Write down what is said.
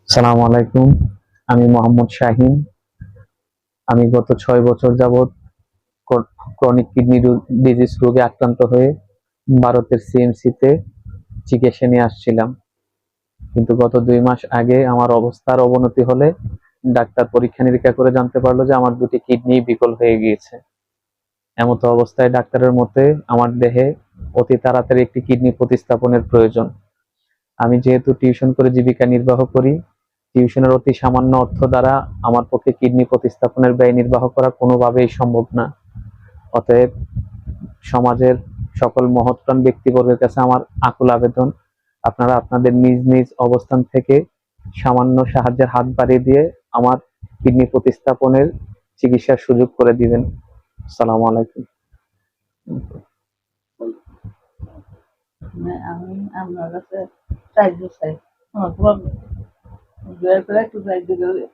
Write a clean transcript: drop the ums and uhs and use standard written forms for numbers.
সালাম আলাইকুম। আমি মোহাম্মদ শাহিন। আমি গত 6 বছর যাবৎ ক্রনিক কিডনি ডিজিজ রোগে আক্রান্ত হয়ে ভারতের সিএমসিতে চিকিৎসা নিয়ে আসছিলাম। কিন্তু গত 2 মাস আগে আমার অবস্থার অবনতি হলে ডাক্তার পরীক্ষা নিরীক্ষা করে জানতে পারলো যে আমার দুটি কিডনি বিকল হয়ে গিয়েছে। এমত অবস্থায় ডাক্তারের মতে আমার দেহে অতি তাড়াতাড়ি একটি কিডনি প্রতিস্থাপনের প্রয়োজন। আমি যেহেতু টিউশন করে জীবিকা নির্বাহ করি, টিউশনের অতি সামান্য অর্থ দ্বারা আমার পক্ষে কিডনি প্রতিস্থাপনের ব্যয় নির্বাহ করা কোনোভাবেই সম্ভব না। অতএব সমাজের সকল মহৎপ্রাণ ব্যক্তিবর্গের কাছে আমার আকুল আবেদন, আপনারা আপনাদের নিজ নিজ অবস্থান থেকে সামান্য সাহায্যের হাত বাড়িয়ে দিয়ে আমার কিডনি প্রতিস্থাপনের চিকিৎসার সুযোগ করে দিবেন। আসসালামু আলাইকুম। আমি আপনার কাছে সাহায্য চাই। আমার প্রবলেম দয়া করে একটু সাহায্য করবে।